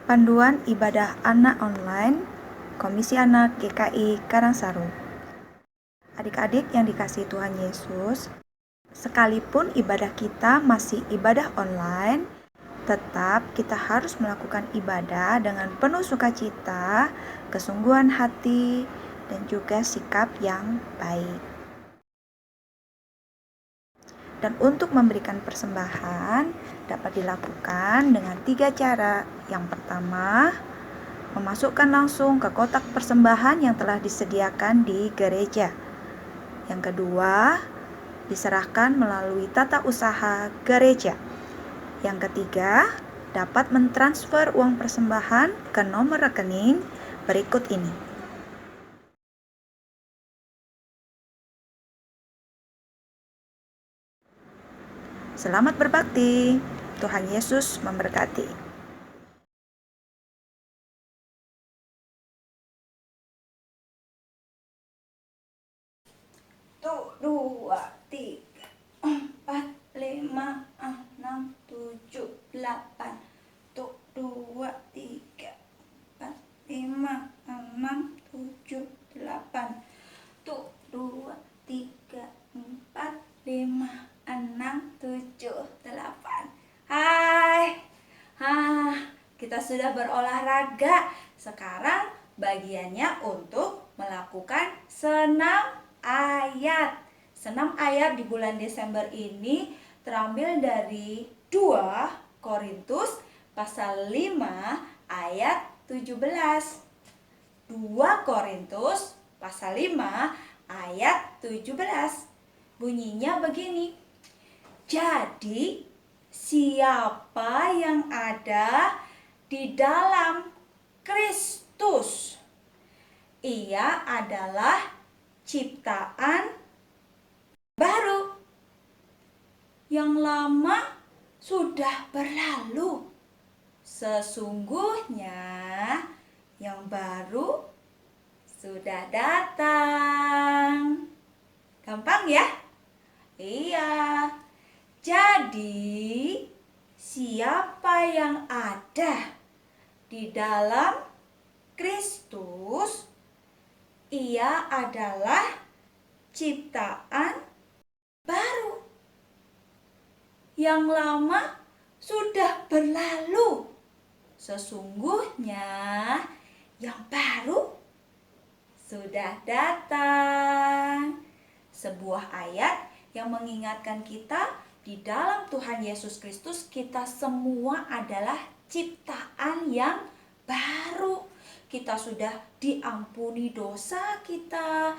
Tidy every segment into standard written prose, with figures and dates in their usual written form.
Panduan Ibadah Anak Online, Komisi Anak GKI Karangsaru. Adik-adik yang dikasihi Tuhan Yesus, sekalipun ibadah kita masih ibadah online, tetap kita harus melakukan ibadah dengan penuh sukacita, kesungguhan hati, dan juga sikap yang baik. Dan untuk memberikan persembahan dapat dilakukan dengan 3 cara. Yang pertama, memasukkan langsung ke kotak persembahan yang telah disediakan di gereja. Yang kedua, diserahkan melalui tata usaha gereja. Yang ketiga, dapat mentransfer uang persembahan ke nomor rekening berikut ini. Selamat berbakti. Tuhan Yesus memberkati. Tuh, 2, 3, 4, 5, 6, 7, 8. Tuh, 2, 3, 4, 5, 6, 7, 8. Tuh, 2, 3, 4, 5, 6, 7, 8. Hai. Kita sudah berolahraga. Sekarang bagiannya untuk melakukan senam ayat. Senam ayat di bulan Desember ini terambil dari 2 Korintus pasal 5 ayat 17. 2 Korintus pasal 5 ayat 17. Bunyinya begini. Jadi, siapa yang ada di dalam Kristus, ia adalah ciptaan baru. Yang lama sudah berlalu. Sesungguhnya yang baru sudah datang. Gampang ya? Iya. Jadi, siapa yang ada di dalam Kristus, ia adalah ciptaan baru. Yang lama sudah berlalu. Sesungguhnya yang baru sudah datang. Sebuah ayat yang mengingatkan kita di dalam Tuhan Yesus Kristus kita semua adalah ciptaan yang baru. Kita sudah diampuni dosa kita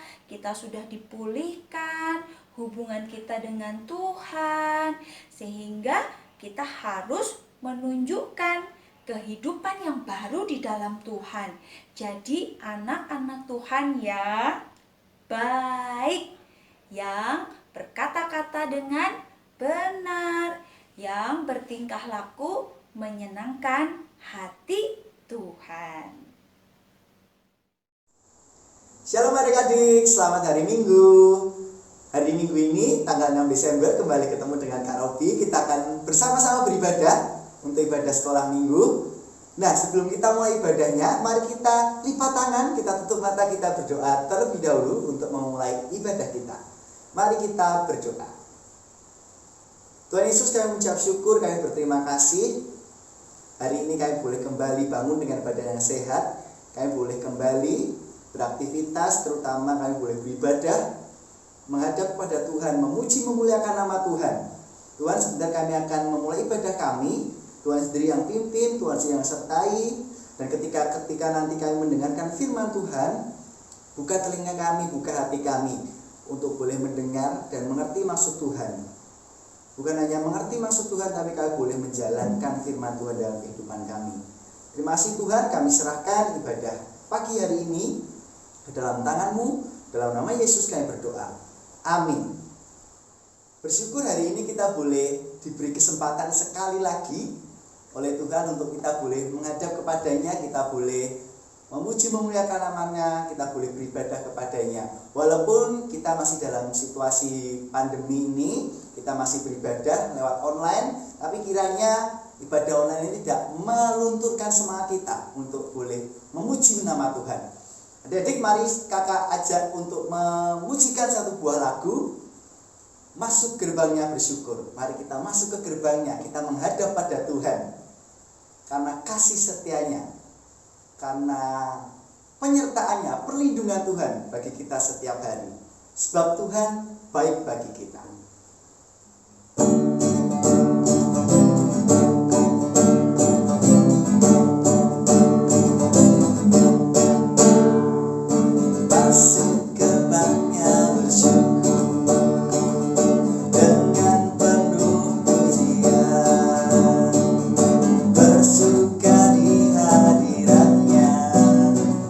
sudah dipulihkan hubungan kita dengan Tuhan, sehingga kita harus menunjukkan kehidupan yang baru di dalam Tuhan. Jadi anak-anak Tuhan yang baik, yang berkata-kata dengan benar, yang bertingkah laku menyenangkan hati Tuhan. Shalom adik-adik, selamat hari Minggu. Hari Minggu ini tanggal 6 Desember kembali ketemu dengan Kak Robi. Kita akan bersama-sama beribadah untuk ibadah sekolah minggu. Nah, sebelum kita mulai ibadahnya, mari kita lipat tangan, kita tutup mata, kita berdoa terlebih dahulu untuk memulai ibadah kita. Mari kita berdoa. Tuhan Yesus, kami mengucap syukur, kami berterima kasih. Hari ini kami boleh kembali bangun dengan badan yang sehat. Kami boleh kembali beraktivitas, terutama kami boleh beribadah, menghadap kepada Tuhan, memuji memuliakan nama Tuhan. Tuhan, sebentar kami akan memulai ibadah kami. Tuhan sendiri yang pimpin, Tuhan sendiri yang sertai. Dan ketika nanti kami mendengarkan firman Tuhan, buka telinga kami, buka hati kami untuk boleh mendengar dan mengerti maksud Tuhan. Bukan hanya mengerti maksud Tuhan, tapi kami boleh menjalankan firman Tuhan dalam kehidupan kami. Terima kasih Tuhan, kami serahkan ibadah pagi hari ini ke dalam tangan-Mu. Dalam nama Yesus kami berdoa. Amin. Bersyukur hari ini kita boleh diberi kesempatan sekali lagi oleh Tuhan untuk kita boleh menghadap kepadanya, kita boleh memuji memuliakan namanya, kita boleh beribadah kepadanya. Walaupun kita masih dalam situasi pandemi ini, kita masih beribadah lewat online, tapi kiranya ibadah online ini tidak melunturkan semangat kita untuk boleh memuji nama Tuhan. Adik-adik, mari kakak ajak untuk memujikan satu buah lagu, masuk gerbangnya bersyukur. Mari kita masuk ke gerbangnya, kita menghadap pada Tuhan karena kasih setianya, karena penyertaannya, perlindungan Tuhan bagi kita setiap hari. Sebab Tuhan baik bagi kita. Masuk gerbangnya bersyukur dengan penuh pujian, bersuka di hadiratnya,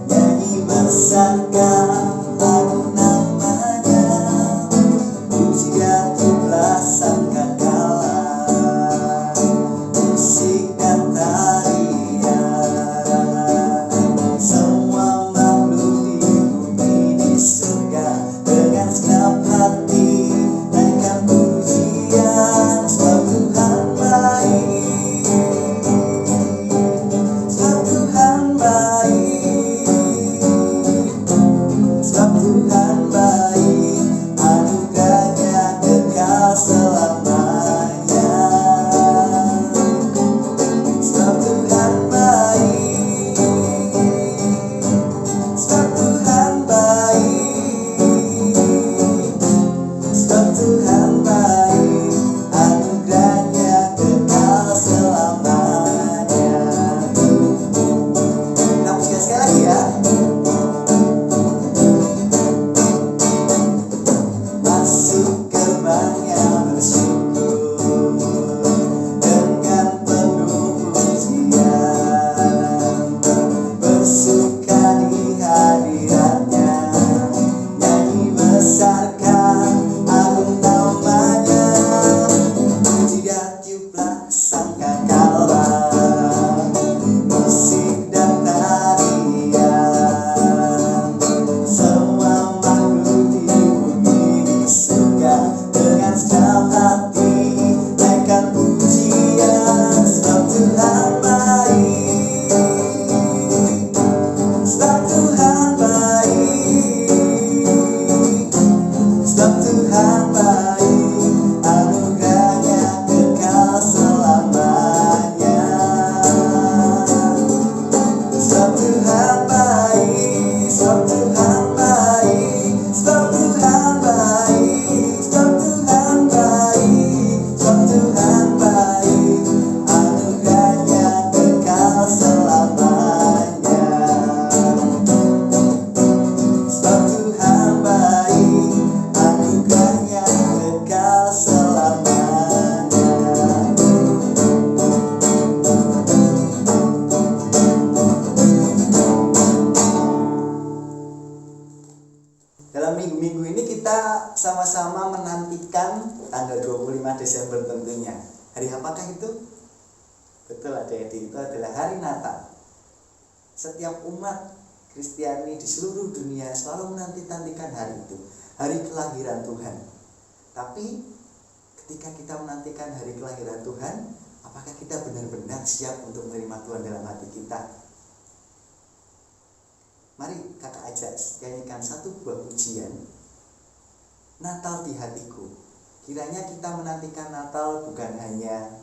nyanyi besarkan agung namanya, pujian jumlah sangkakala, musik dan tarian, semua makhluk di bumi di surga dengan segenap hati naikkan pujian. Sebab Tuhan baik, sebab Tuhan baik, sebab Tuhan baik, anugerahnya kekal selamanya. Sebab Tuhan baik, sebab Tuhan baik, sebab Tuhan baik, anugerahnya kekal selamanya. Kita pujikan sekali lagi ya. Masuk gerbangnya bersyukur dengan penuh pujian, bersuka di hadiratnya, nyanyi besarkan agung namanya, pujian tiuplah sangkakala, musik dan tarian, semua makhluk di bumi di surga dengan segenap hati naikkan pujian. Sebab Tuhan baik, sebab Tuhan baik, sebab Tuhan baik, anugerahnya kekal selamanya. Sebab Tuhan baik, sebab Tuhan baik, sebab Tuhan baik, sebab Tuhan baik, sebab Tuhan baik, anugerahnya kekal selamanya. Sebab Tuhan baik, anugerahnya kekal selamanya. Dalam minggu-minggu ini kita sama-sama menantikan tanggal 25 Desember tentunya. Hari apakah itu? Betul adik-adik, itu adalah hari Natal. Setiap umat Kristiani di seluruh dunia selalu menanti-nantikan hari itu, hari kelahiran Tuhan. Tapi ketika kita menantikan hari kelahiran Tuhan, apakah kita benar-benar siap untuk menerima Tuhan dalam hati kita? Mari kakak ajak nyanyikan satu buah pujian, Natal di hatiku. Kiranya kita menantikan Natal bukan hanya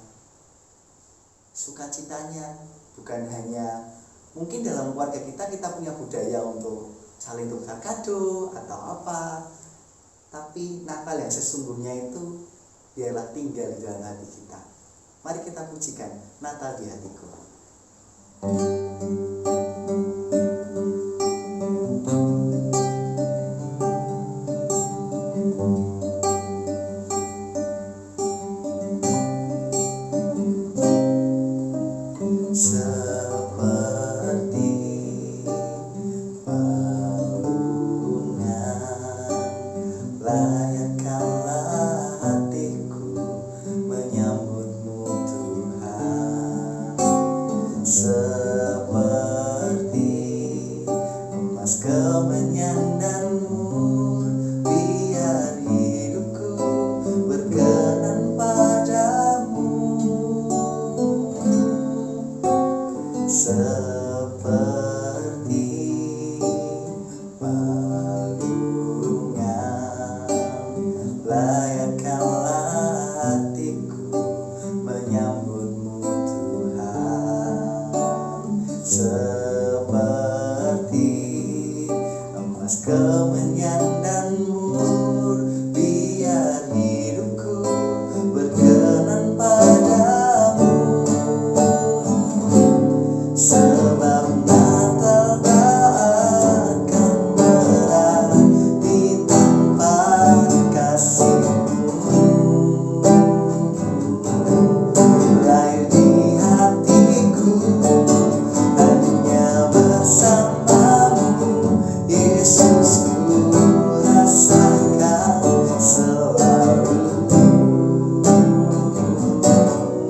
sukacitanya, bukan hanya mungkin dalam keluarga kita punya budaya untuk saling tukar kado atau apa, tapi Natal yang sesungguhnya itu biarlah tinggal di dalam hati kita. Mari kita pujikan Natal di hatiku. Seperti palungan layakkanlah hatiku menyambutmu Tuhan. Seperti emas kemenyandanmu, biar hidupku berkenan padamu. seperti palungan, layakkanlah hatiku menyambutmu Tuhan, seperti emas kemenyan dan mur, biar hidupku berkenan padamu. Sebab Natal tak akan berarti tanpa kasih-Mu. Lahir di hatiku hanya bersama-Mu, Yesus, ku rasakan selalu.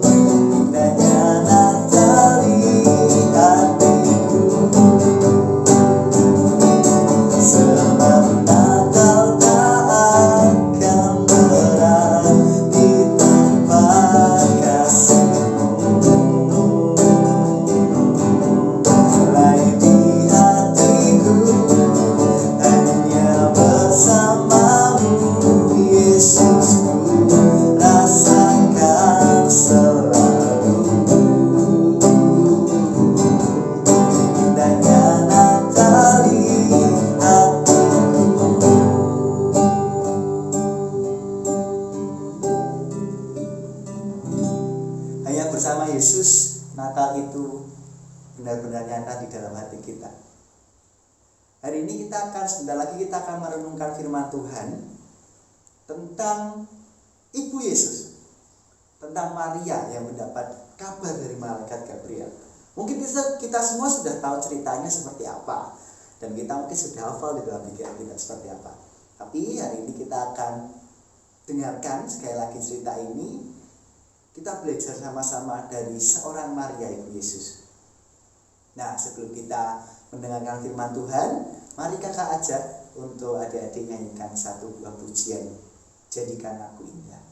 Indahnya Natal di hatiku, sebab Natal tak akan berarti tanpa kasih-Mu. Lahir di hatiku hanya bersama-Mu, Yesus, ku rasakan selalu. Indahnya Natal di hatiku. Hanya bersama Yesus, Natal itu benar-benar nyata di dalam hati kita. Hari ini sebentar lagi kita akan merenungkan firman Tuhan tentang Ibu Yesus, tentang Maria yang mendapat kabar dari malaikat Gabriel. Mungkin kita semua sudah tahu ceritanya seperti apa, dan kita mungkin sudah hafal di dalam pikiran kita seperti apa. Tapi hari ini kita akan dengarkan sekali lagi cerita ini. Kita belajar sama-sama dari seorang Maria, Ibu Yesus. Nah, sebelum kita mendengarkan firman Tuhan, mari kakak ajak untuk adik-adik nyanyikan satu buah pujian, Jadikan Aku Indah.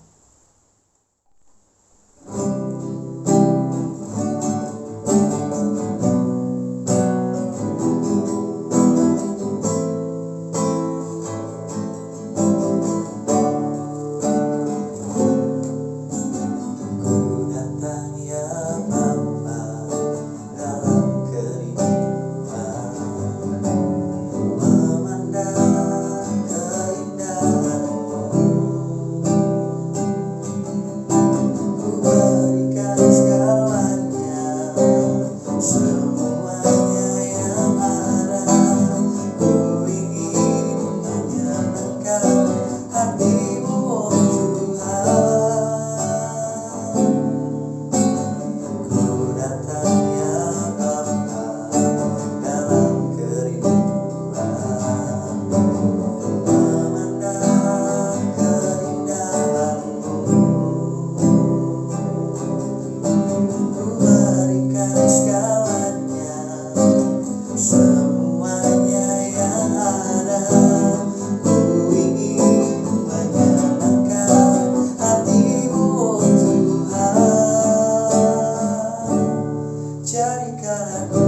Ku datang ya Bapa dalam kerinduan, memandang keindahan-Mu. Ku berikan segalanya, semuanya yang ada. Ku ingin menyenangkan hati-Mu, oh Tuhan. Ku datang ya Bapa dalam kerinduan, memandang keindahan-Mu. Ku berikan segalanya, semuanya yang ada. Ku ingin menyenangkan hati-Mu, oh Tuhan. Jadikan aku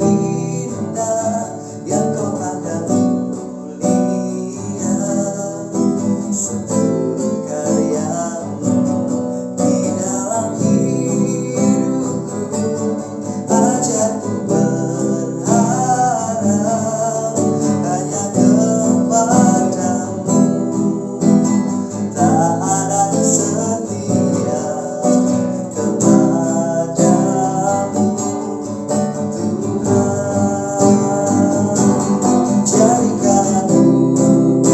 indah, yang Kau pandang mulia, seluruh karya-Mu di dalam hidupku. Ajarku berharap hanya kepadamu, tak ada setia kepadamu, Tuhan. Jadikan aku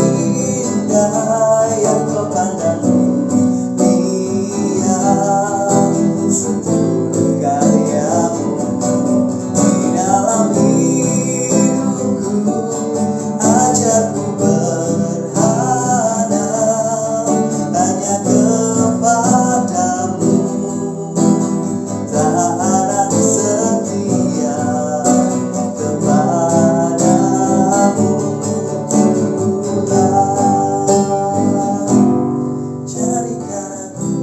indah, yang Kau pandang mulia, seluruh karya-Mu di dalam hidupku. Ajarku berharap hanya kepadamu, tak ada setia kepadamu, Tuhan. Jadikan aku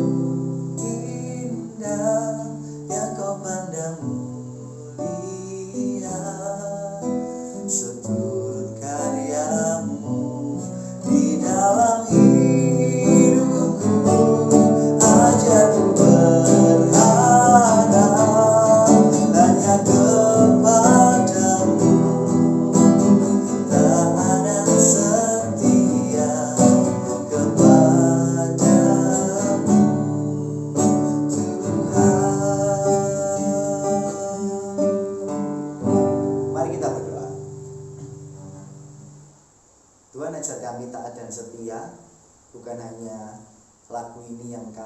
indah, yang Kau pandang mulia,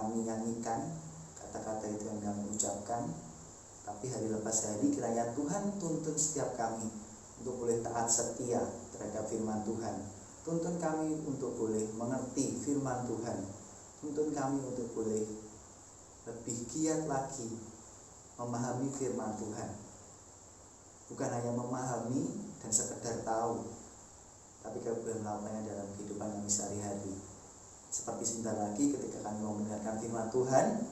kami nyanyikan, kata-kata itu yang kami ucapkan. Tapi hari lepas hari kiranya Tuhan tuntun setiap kami untuk boleh taat setia terhadap firman Tuhan. Tuntun kami untuk boleh mengerti firman Tuhan. Tuntun kami untuk boleh lebih giat lagi memahami firman Tuhan. Bukan hanya memahami dan sekedar tahu, tapi kami boleh melakukannya dalam kehidupan kami sehari-hari. Seperti sebentar lagi ketika kami mau mendengarkan firman Tuhan,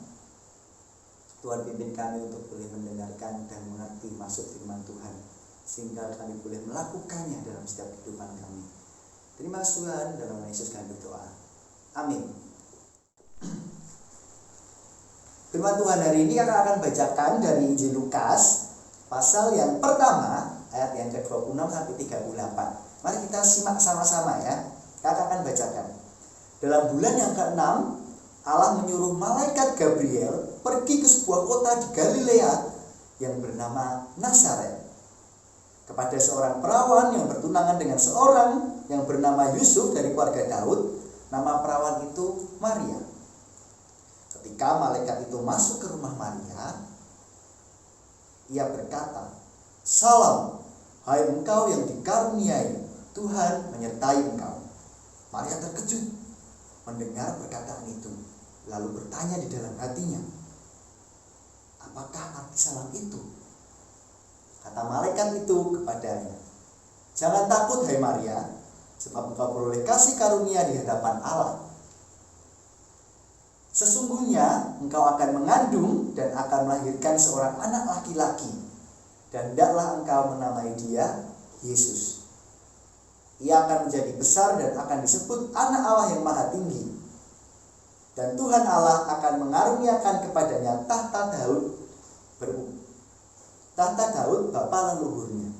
Tuhan pimpin kami untuk boleh mendengarkan dan mengerti maksud firman Tuhan, sehingga kami boleh melakukannya dalam setiap kehidupan kami. Terima kasih Tuhan, dalam nama Yesus kami berdoa. Amin. Firman Tuhan hari ini akan bacakan dari Injil Lukas, pasal yang pertama, ayat yang ke-26 sampai 38. Mari kita simak sama-sama ya. Kakak akan bacakan. Dalam bulan yang ke-6, Allah menyuruh malaikat Gabriel pergi ke sebuah kota di Galilea yang bernama Nazaret, kepada seorang perawan yang bertunangan dengan seorang yang bernama Yusuf dari keluarga Daud. Nama perawan itu Maria. Ketika malaikat itu masuk ke rumah Maria, ia berkata, "Salam, hai engkau yang dikaruniai, Tuhan menyertai engkau." Maria terkejut mendengar perkataan itu, lalu bertanya di dalam hatinya, "Apakah arti salam itu?" Kata malaikat itu kepadanya, "Jangan takut hai Maria, sebab engkau beroleh kasih karunia di hadapan Allah. Sesungguhnya engkau akan mengandung dan akan melahirkan seorang anak laki-laki, dan hendaklah engkau menamai dia Yesus. Ia akan menjadi besar dan akan disebut Anak Allah yang Maha Tinggi. Dan Tuhan Allah akan mengaruniakan kepadanya tahta Daud bapa leluhurnya.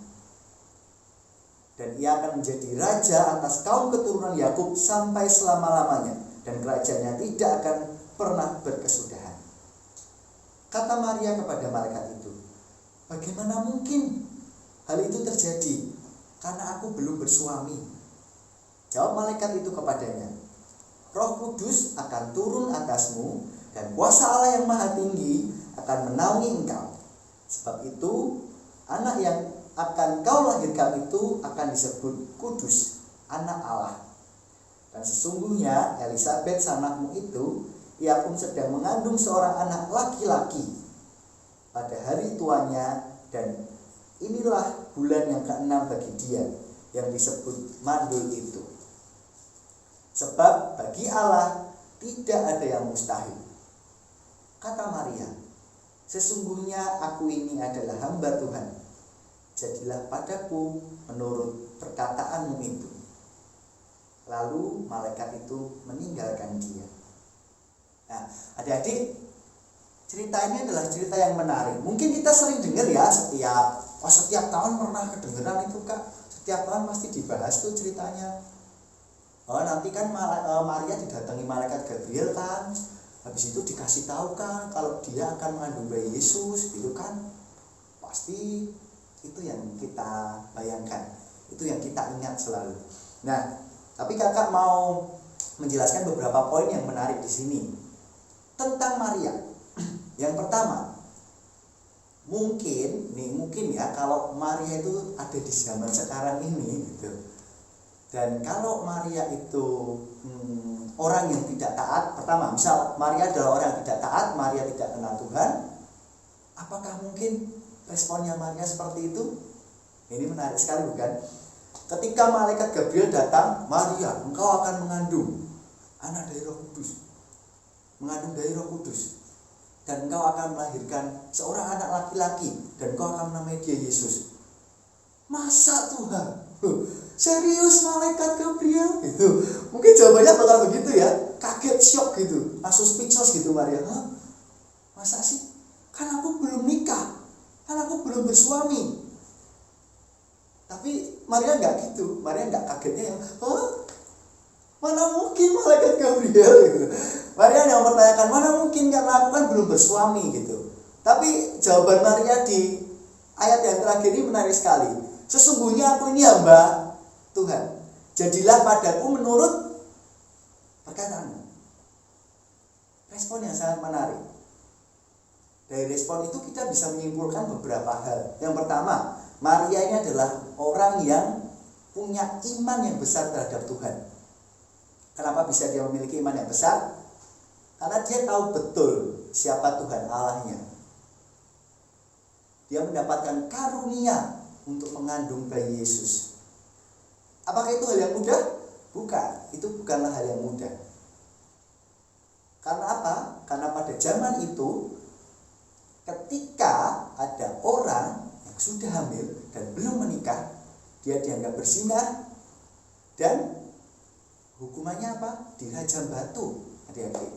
Dan ia akan menjadi raja atas kaum keturunan Yakub sampai selama-lamanya, dan kerajaannya tidak akan pernah berkesudahan." Kata Maria kepada malaikat itu, "Bagaimana mungkin hal itu terjadi? Karena aku belum bersuami." Jawab malaikat itu kepadanya, "Roh Kudus akan turun atasmu, dan kuasa Allah yang Maha Tinggi akan menaungi engkau. Sebab itu, anak yang akan kau lahirkan itu akan disebut Kudus, Anak Allah. Dan sesungguhnya Elisabet sanakmu itu, ia pun sedang mengandung seorang anak laki-laki pada hari tuanya, dan inilah bulan yang ke-6 bagi dia, yang disebut mandul itu. Sebab bagi Allah tidak ada yang mustahil." Kata Maria, "Sesungguhnya aku ini adalah hamba Tuhan. Jadilah padaku menurut perkataanmu itu." Lalu malaikat itu meninggalkan dia. Nah, adik-adik, cerita ini adalah cerita yang menarik. Mungkin kita sering dengar ya, setiap tahun pernah kedengeran itu Kak. Setiap tahun pasti dibahas tuh ceritanya. Nanti kan Maria didatangi malaikat Gabriel kan. Habis itu dikasih tahu kan kalau dia akan mengandung bayi Yesus gitu kan. Pasti itu yang kita bayangkan, itu yang kita ingat selalu. Nah, tapi kakak mau menjelaskan beberapa poin yang menarik di sini tentang Maria. Yang pertama, mungkin ya kalau Maria itu ada di zaman sekarang ini gitu. Dan kalau Maria itu orang yang tidak taat, pertama, misal Maria adalah orang yang tidak taat, Maria tidak kenal Tuhan, apakah mungkin responnya Maria seperti itu? Ini menarik sekali bukan? Ketika malaikat Gabriel datang, "Maria, engkau akan mengandung anak dari Roh Kudus, mengandung dari Roh Kudus, dan engkau akan melahirkan seorang anak laki-laki, dan engkau akan menamai dia Yesus." Masa Tuhan? Serius malaikat Gabriel? Gitu. Mungkin jawabannya bakal begitu ya, kaget, syok gitu, langsung speechless gitu Maria. "Hah? Masa sih? Kan aku belum nikah, kan aku belum bersuami." Tapi Maria nggak gitu, Maria nggak kagetnya yang, "Mana mungkin malaikat Gabriel?" gitu. Maria yang mempertanyakan, "Mana mungkin, karena aku kan belum bersuami." gitu. Tapi jawaban Maria di ayat yang terakhir ini menarik sekali. "Sesungguhnya aku ini hamba Tuhan, jadilah padaku menurut perkataanmu." respon yang sangat menarik. Dari respon itu kita bisa menyimpulkan beberapa hal. Yang pertama, Maria ini adalah orang yang punya iman yang besar terhadap Tuhan. Kenapa bisa dia memiliki iman yang besar? Karena dia tahu betul siapa Tuhan Allahnya. Dia mendapatkan karunia untuk mengandung bayi Yesus. Apakah itu hal yang mudah? Bukan, itu bukanlah hal yang mudah. Karena apa? Karena pada zaman itu, ketika ada orang yang sudah hamil dan belum menikah, dia dianggap berzina dan hukumannya apa? Dirajam batu. Adik-adik,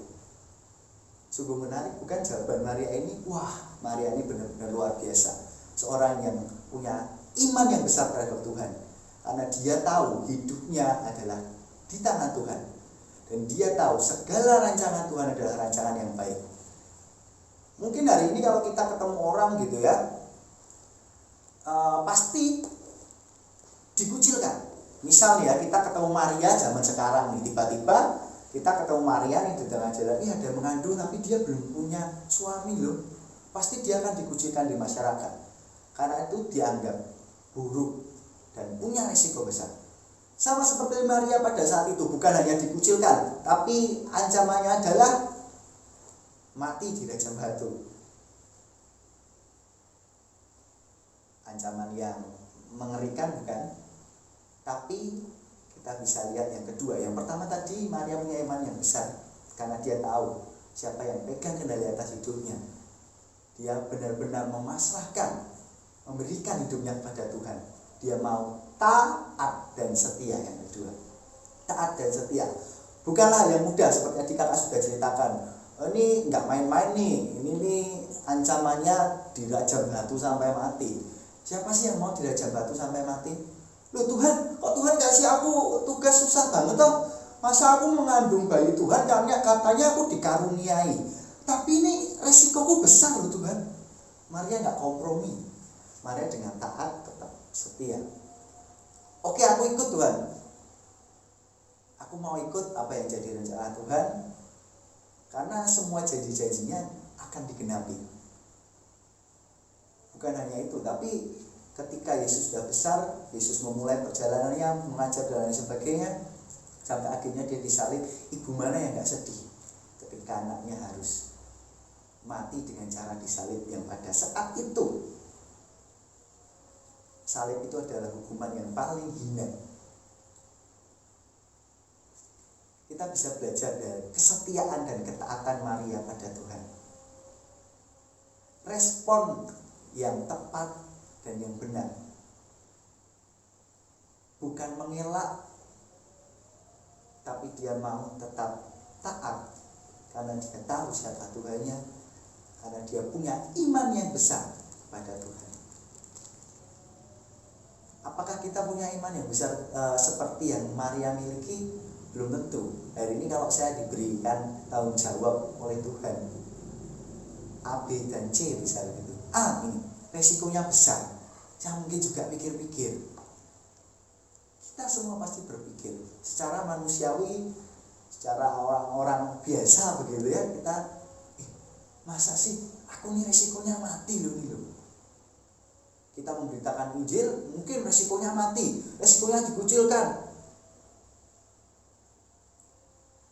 sungguh menarik bukan jawaban Maria ini? Wah, Maria ini benar-benar luar biasa. Seorang yang punya iman yang besar terhadap Tuhan. Karena dia tahu hidupnya adalah di tangan Tuhan. Dan dia tahu segala rancangan Tuhan adalah rancangan yang baik. Mungkin hari ini kalau kita ketemu orang gitu ya, pasti dikucilkan. Misal ya, kita ketemu Maria zaman sekarang nih, tiba-tiba kita ketemu Maria nih di tengah jalan, ada yang mengandung tapi dia belum punya suami loh. Pasti dia akan dikucilkan di masyarakat. Karena itu dianggap buruk dan punya risiko besar. Sama seperti Maria pada saat itu, bukan hanya dikucilkan, tapi ancamannya adalah mati dirajam batu. Ancaman yang mengerikan bukan? Tapi kita bisa lihat yang kedua. Yang pertama tadi, Maria punya iman yang besar karena dia tahu siapa yang pegang kendali atas hidupnya. Dia benar-benar memasrahkan, memberikan hidupnya kepada Tuhan. Dia mau taat dan setia. Yang kedua, taat dan setia bukanlah hal yang mudah. Seperti tadi kakak sudah ceritakan, ini nggak main-main nih. Ini nih ancamannya dirajam batu sampai mati. Siapa sih yang mau dirajam batu sampai mati? Loh Tuhan, kok Tuhan kasih aku tugas susah banget toh? Masa aku mengandung bayi Tuhan katanya aku dikaruniai. Tapi ini resikoku besar loh Tuhan. Maria nggak kompromi. Maria dengan taat tetap setia. Oke, aku ikut Tuhan. Aku mau ikut apa yang jadi rencana Tuhan. Karena semua janji-janjinya akan digenapi. Bukan hanya itu, tapi ketika Yesus sudah besar, Yesus memulai perjalanannya, mengajar dan lain sebagainya, sampai akhirnya dia disalib. Ibu mana yang gak sedih ketika anaknya harus mati dengan cara disalib, yang pada saat itu salib itu adalah hukuman yang paling hina. Kita bisa belajar dari kesetiaan dan ketaatan Maria pada Tuhan. Respon yang tepat dan yang benar, bukan mengelak, tapi dia mau tetap taat karena dia tahu siapa Tuhannya, karena dia punya iman yang besar pada Tuhan. Apakah kita punya iman yang besar seperti yang Maria miliki? Belum tentu. Hari ini kalau saya diberikan tanggung jawab oleh Tuhan, A, B, dan C misalnya gitu. A, ini resikonya besar. Saya mungkin juga pikir-pikir. Kita semua pasti berpikir secara manusiawi, secara orang-orang biasa begitu ya. Kita masa sih aku ini resikonya mati loh nih loh. Kita memberitakan Injil, mungkin resikonya mati, resikonya dikucilkan.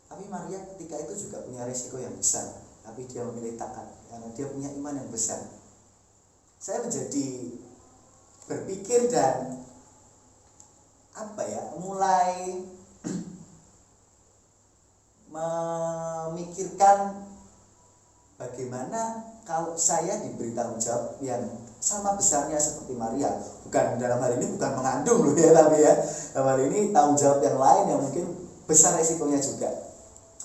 Tapi Maria ketika itu juga punya resiko yang besar, tapi dia memilih taat karena dia punya iman yang besar. Saya menjadi berpikir dan mulai memikirkan bagaimana kalau saya diberi tanggung jawab yang sama besarnya seperti Maria. Bukan dalam hal ini bukan mengandung loh ya, tapi ya dalam hal ini tanggung jawab yang lain yang mungkin besar resikonya juga.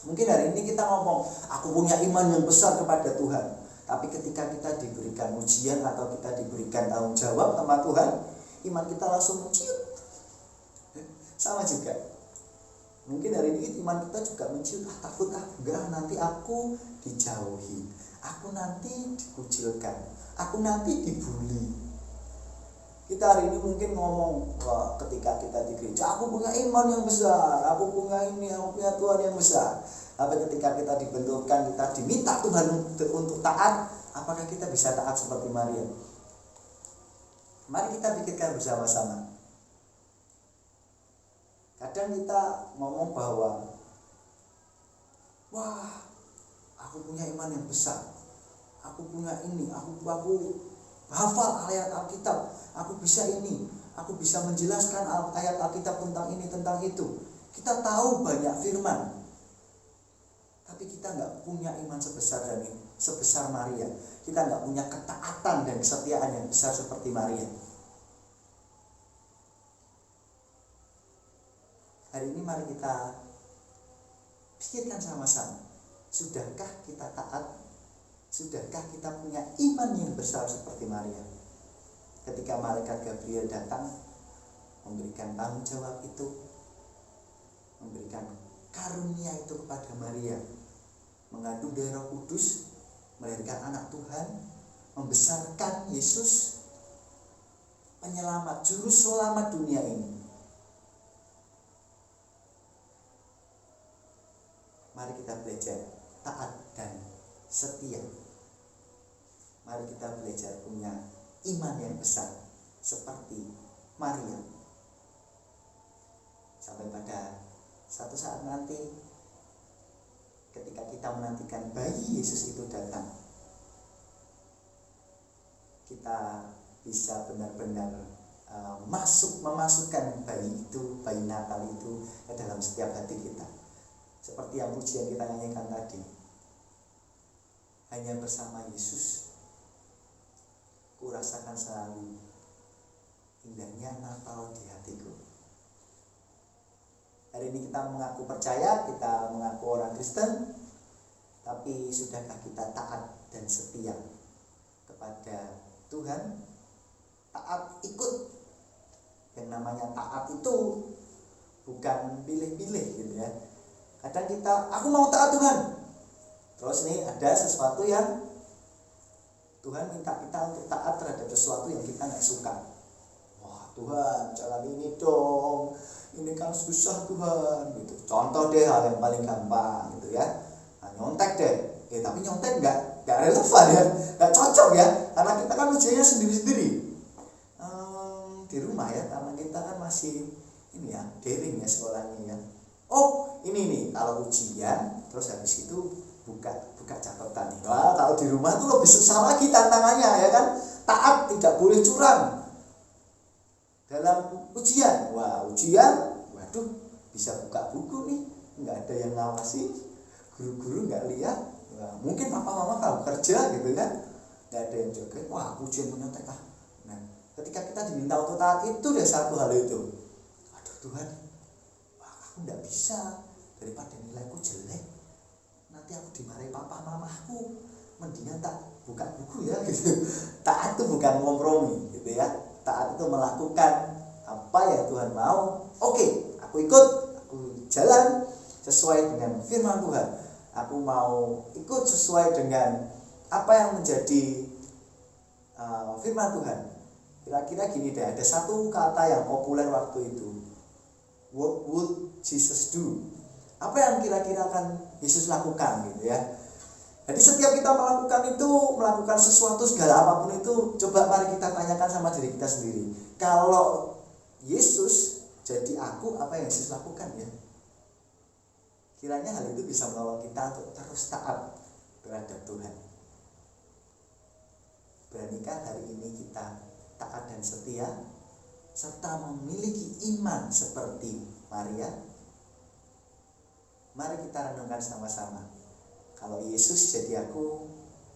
Mungkin hari ini kita ngomong aku punya iman yang besar kepada Tuhan, tapi ketika kita diberikan ujian atau kita diberikan tanggung jawab sama Tuhan, iman kita langsung menciut. Sama juga. Mungkin hari ini iman kita juga menciut, takut enggak nanti aku dijauhi, aku nanti dikucilkan, aku nanti dibully. Kita hari ini mungkin ngomong, ketika kita di gereja, aku punya iman yang besar, aku punya ini, aku punya Tuhan yang besar. Tapi ketika kita dibenturkan, kita diminta Tuhan untuk taat, apakah kita bisa taat seperti Maria? Mari kita pikirkan bersama-sama. Kadang kita ngomong bahwa, wah, aku punya iman yang besar, aku punya ini, aku hafal ayat Alkitab, aku bisa ini, aku bisa menjelaskan ayat Alkitab tentang ini, tentang itu. Kita tahu banyak firman, tapi kita nggak punya iman sebesar Maria. Kita nggak punya ketaatan dan kesetiaan yang besar seperti Maria. Hari ini mari kita pikirkan sama-sama. Sudahkah kita taat? Sudahkah kita punya iman yang besar seperti Maria? Ketika malaikat Gabriel datang memberikan tanggung jawab itu, memberikan karunia itu kepada Maria, mengandung dari Roh Kudus, melahirkan anak Tuhan, membesarkan Yesus, penyelamat, juru selamat dunia ini. Mari kita belajar taat dan setia. Mari kita belajar punya iman yang besar seperti Maria. Sampai pada satu saat nanti, ketika kita menantikan bayi Yesus itu datang, kita bisa benar-benar memasukkan bayi itu, bayi Natal itu ke dalam setiap hati kita. Seperti yang pujian kita nyanyikan tadi, hanya bersama Yesus ku rasakan selalu indahnya Natal di hatiku. Hari ini kita mengaku percaya, kita mengaku orang Kristen, tapi sudahkah kita taat dan setia kepada Tuhan? Taat ikut. Yang namanya taat itu bukan pilih-pilih gitu ya. Kadang kita, aku mau taat Tuhan. Terus nih ada sesuatu yang Tuhan minta kita untuk taat terhadap sesuatu yang kita nggak suka. Wah Tuhan, jangan ini dong. Ini kan susah Tuhan. Gitu. Contoh deh hal yang paling gampang gitu ya. Nah, nyontek deh. Tapi nyontek nggak relevan ya, nggak cocok ya. Karena kita kan ujiannya sendiri-sendiri. Di rumah ya, karena kita kan masih ini ya, daring ya sekolahnya ya. Oh ini nih kalau ujian terus habis itu buka catatan nih. Wah kalau di rumah tuh lebih susah lagi tantangannya ya kan. Taat tidak boleh curang dalam ujian. Wah ujian, waduh bisa buka buku nih, nggak ada yang ngawasi, guru-guru nggak lihat. Wah, mungkin papa mama tahu kerja gitu kan, nggak ada yang jaga. Wah ujian menyontek ah. Nah ketika kita diminta untuk taat itu ada satu hal itu. Aduh Tuhan, aku nggak bisa, daripada nilaiku jelek nanti aku dimarahi papa mamaku, mendingan tak buka buku ya gitu. Taat itu bukan kompromi gitu ya. Taat itu melakukan apa yang Tuhan mau. Oke, aku ikut, aku jalan sesuai dengan firman Tuhan. Aku mau ikut sesuai dengan apa yang menjadi firman Tuhan. Kira-kira gini deh, ada satu kata yang populer waktu itu. What would Jesus do? Apa yang kira-kira akan Yesus lakukan gitu ya. Jadi setiap kita melakukan sesuatu segala apapun itu, coba mari kita tanyakan sama diri kita sendiri. Kalau Yesus jadi aku, apa yang Yesus lakukan ya? Kiranya hal itu bisa menolong kita untuk terus taat terhadap Tuhan. Beranikah hari ini kita taat dan setia serta memiliki iman seperti Maria? Mari kita renungkan sama-sama. Kalau Yesus jadi aku,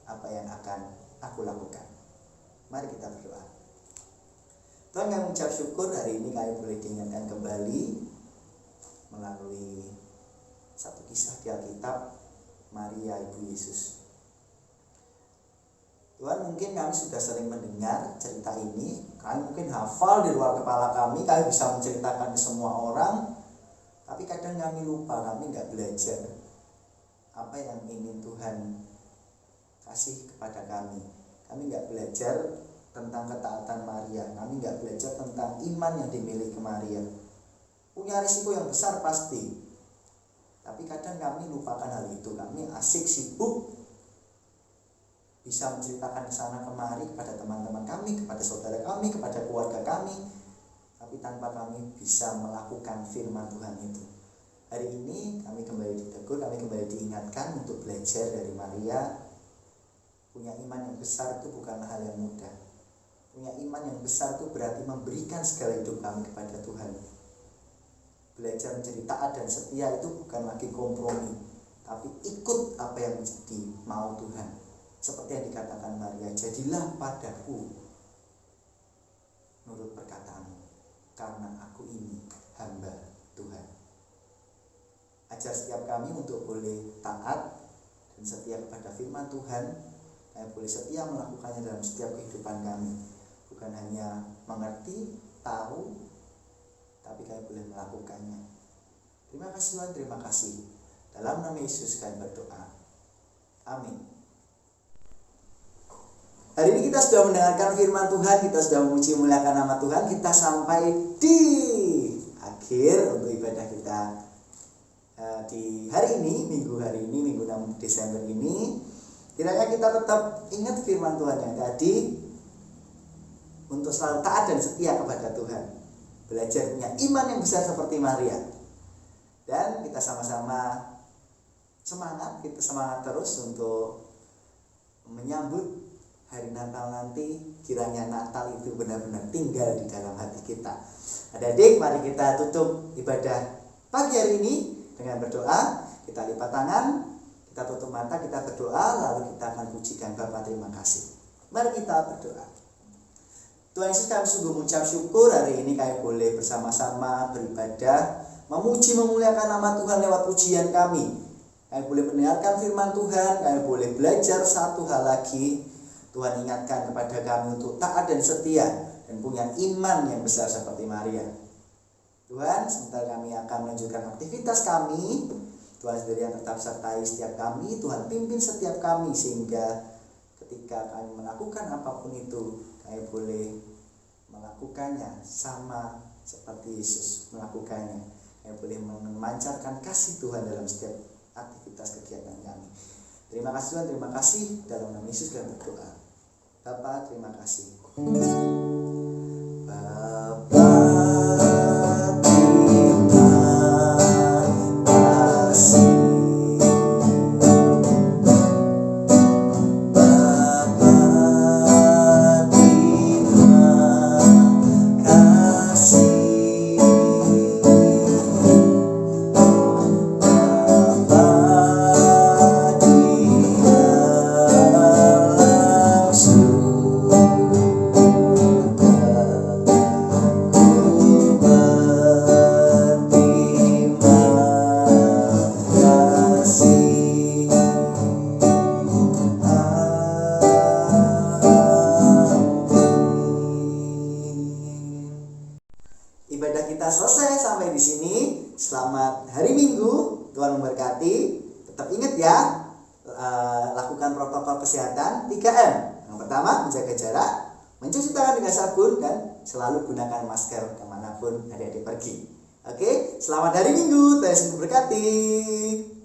apa yang akan aku lakukan? Mari kita berdoa. Tuhan, kami mengucap syukur hari ini kami boleh diingatkan kembali melalui satu kisah di Alkitab, Maria Ibu Yesus. Tuhan, mungkin kami sudah sering mendengar cerita ini, kami mungkin hafal di luar kepala kami bisa menceritakan ke semua orang, tapi kadang kami lupa, kami nggak belajar apa yang ingin Tuhan kasih kepada kami. Kami nggak belajar tentang ketaatan Maria, kami nggak belajar tentang iman yang dimiliki Maria. Punya risiko yang besar pasti, tapi Tapi kadang kami lupakan hal itu. Kami asik sibuk bisa menceritakan kesana kemari kepada teman-teman kami, kepada saudara kami, kepada keluarga kami, tapi tanpa kami bisa melakukan firman Tuhan itu. Hari ini kami kembali ditegur, kami kembali diingatkan untuk belajar dari Maria. Punya iman yang besar itu bukanlah hal yang mudah. Punya iman yang besar itu berarti memberikan segala hidup kami kepada Tuhan. Belajar menjadi taat dan setia itu bukan lagi kompromi, tapi ikut apa yang menjadi mau Tuhan. Seperti yang dikatakan Maria, jadilah padaku menurut perkataanmu, karena aku ini hamba Tuhan. Ajar setiap kami untuk boleh taat dan setia kepada firman Tuhan. Kami boleh setia melakukannya dalam setiap kehidupan kami. Bukan hanya mengerti, tahu, tapi kami boleh melakukannya. Terima kasih Tuhan, terima kasih. Dalam nama Yesus kami berdoa. Amin. Hari ini kita sudah mendengarkan firman Tuhan, kita sudah memuji memuliakan nama Tuhan, kita sampai di akhir untuk ibadah kita di hari ini, minggu 6 Desember ini. Kiranya kita tetap ingat firman Tuhan yang tadi, untuk selalu taat dan setia kepada Tuhan, belajar punya iman yang besar seperti Maria, dan kita sama-sama semangat, kita semangat terus untuk menyambut hari Natal nanti. Kiranya Natal itu benar-benar tinggal di dalam hati kita. Adik-adik, mari kita tutup ibadah pagi hari ini dengan berdoa. Kita lipat tangan, kita tutup mata, kita berdoa, lalu kita akan pujikan Bapa terima kasih. Mari kita berdoa. Tuhan Yesus, kami sungguh mengucap syukur hari ini kami boleh bersama-sama beribadah, memuji memuliakan nama Tuhan lewat pujian kami. Kami boleh mendengarkan firman Tuhan, kami boleh belajar satu hal lagi. Tuhan ingatkan kepada kami untuk taat dan setia dan punya iman yang besar seperti Maria. Tuhan, sebentar kami akan melanjutkan aktivitas kami. Tuhan sendiri yang tetap sertai setiap kami. Tuhan pimpin setiap kami sehingga ketika kami melakukan apapun itu, kami boleh melakukannya sama seperti Yesus melakukannya. Kami boleh memancarkan kasih Tuhan dalam setiap aktivitas kegiatan kami. Terima kasih Tuhan, terima kasih. Dalam nama Yesus kami berdoa. Bapa, terima kasih. Bapa, terima kasih. Bapa, terima kasih. Ibadah kita selesai sampai di sini. Selamat hari Minggu, Tuhan memberkati. Tetap ingat ya, lakukan protokol kesehatan 3M. Yang pertama, menjaga jarak, mencuci tangan dengan sabun, dan selalu gunakan masker kemanapun adik-adik pergi. Oke, selamat hari Minggu, Tuhan memberkati.